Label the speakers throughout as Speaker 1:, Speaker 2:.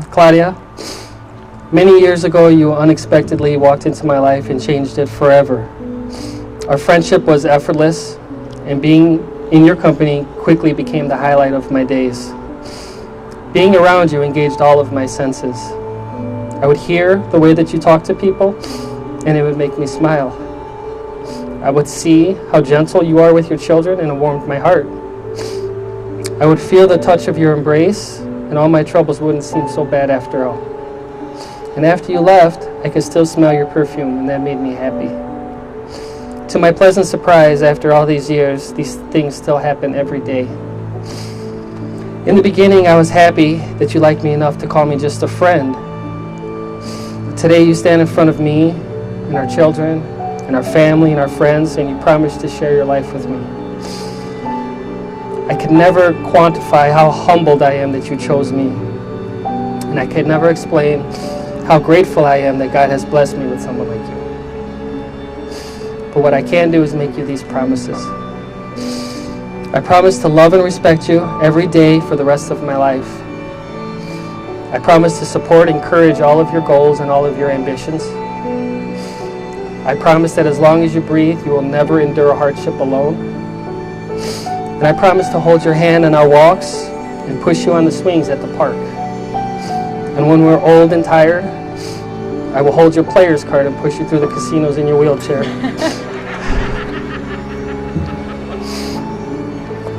Speaker 1: Claudia, many years ago you unexpectedly walked into my life and changed it forever. Our friendship was effortless, and being in your company quickly became the highlight of my days. Being around you engaged all of my senses. I would hear the way that you talk to people, and it would make me smile. I would see how gentle you are with your children, and it warmed my heart. I would feel the touch of your embrace, and all my troubles wouldn't seem so bad after all. And after you left, I could still smell your perfume, and that made me happy. To my pleasant surprise, after all these years, these things still happen every day. In the beginning, I was happy that you liked me enough to call me just a friend. But today, you stand in front of me and our children and our family and our friends, and you promise to share your life with me. I could never quantify how humbled I am that you chose me. And I could never explain how grateful I am that God has blessed me with someone like you. But what I can do is make you these promises. I promise to love and respect you every day for the rest of my life. I promise to support and encourage all of your goals and all of your ambitions. I promise that as long as you breathe, you will never endure hardship alone. And I promise to hold your hand in our walks and push you on the swings at the park. And when we're old and tired, I will hold your player's card and push you through the casinos in your wheelchair.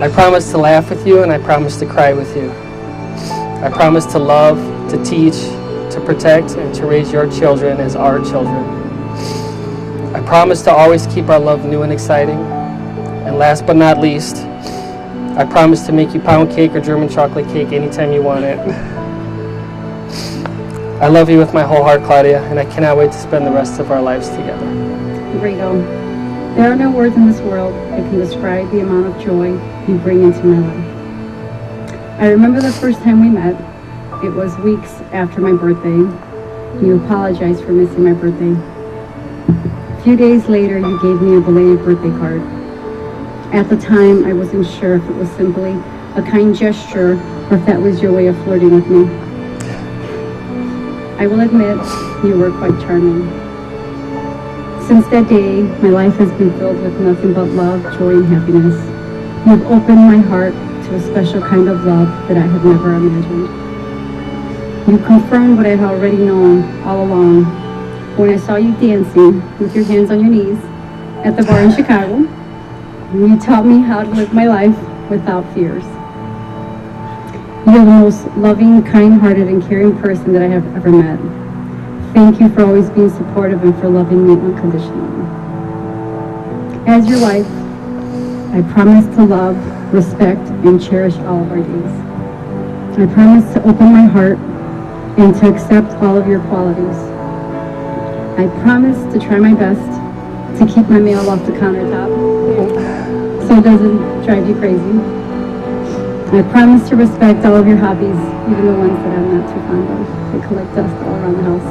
Speaker 1: I promise to laugh with you, and I promise to cry with you. I promise to love, to teach, to protect, and to raise your children as our children. I promise to always keep our love new and exciting. And last but not least, I promise to make you pound cake or German chocolate cake anytime you want it. I love you with my whole heart, Claudia, and I cannot wait to spend the rest of our lives together.
Speaker 2: Rigo, there are no words in this world that can describe the amount of joy you bring into my life. I remember the first time we met. It was weeks after my birthday. You apologized for missing my birthday. A few days later, you gave me a belated birthday card. At the time, I wasn't sure if it was simply a kind gesture or if that was your way of flirting with me. I will admit, you were quite charming. Since that day, my life has been filled with nothing but love, joy, and happiness. You've opened my heart to a special kind of love that I have never imagined. You confirmed what I had already known all along. When I saw you dancing with your hands on your knees at the bar in Chicago, you taught me how to live my life without fears. You're the most loving, kind-hearted, and caring person that I have ever met. Thank you for always being supportive and for loving me unconditionally. As your wife, I promise to love, respect, and cherish all of our days. I promise to open my heart and to accept all of your qualities. I promise to try my best to keep my mail off the countertop so it doesn't drive you crazy. I promise to respect all of your hobbies, even the ones that I'm not too fond of. They collect dust all around the house.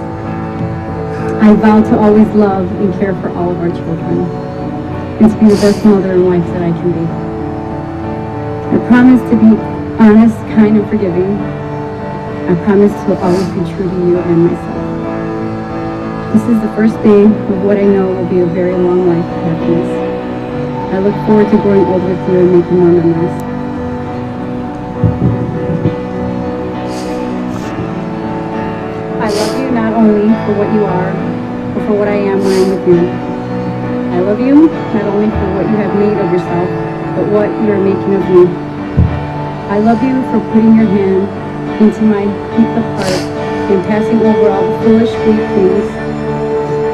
Speaker 2: I vow to always love and care for all of our children, and to be the best mother and wife that I can be. I promise to be honest, kind, and forgiving. I promise to always be true to you and myself. This is the first day of what I know will be a very long life of happiness. I look forward to growing old with you and making more memories. I love you not only for what you are, but for what I am when I'm with you. I love you not only for what you have made of yourself, but what you are making of me. I love you for putting your hand into my heaped up heart and passing over all the foolish, weak things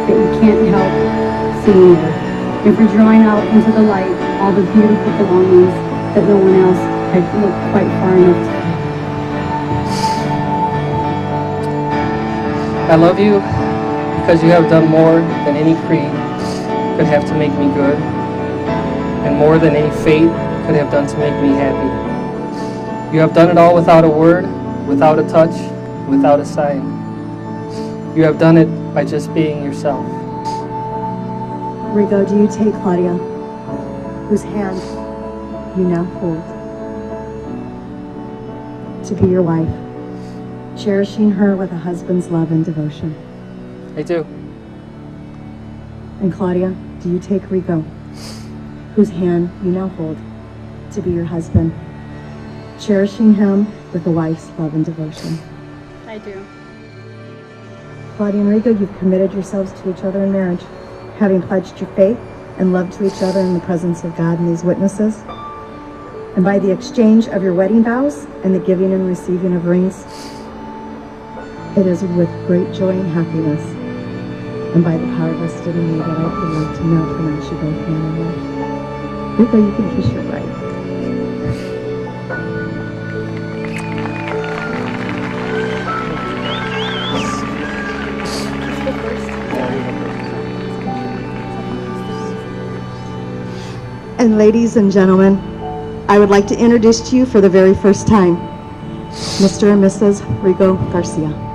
Speaker 2: that you can't help seeing there, and for drawing out into the light all the beautiful belongings that no one else had looked quite far enough to.
Speaker 1: I love you because you have done more than any creed could have to make me good, and more than any fate could have done to make me happy. You have done it all without a word, without a touch, without a sign. You have done it by just being yourself.
Speaker 3: Rigo, do you take Claudia, whose hand you now hold, to be your wife? cherishing her with a husband's love and devotion.
Speaker 1: I do.
Speaker 3: And Claudia, do you take Rigo, whose hand you now hold, to be your husband, cherishing him with a wife's love and devotion?
Speaker 2: I do.
Speaker 3: Claudia and Rigo, you've committed yourselves to each other in marriage, having pledged your faith and love to each other in the presence of God and these witnesses. And by the exchange of your wedding vows and the giving and receiving of rings, it is with great joy and happiness, and by the power vested in me, that I would like to now pronounce you both man and wife. Rigo, you can kiss your bride. And ladies and gentlemen, I would like to introduce to you for the very first time, Mr. and Mrs. Rigo Garcia.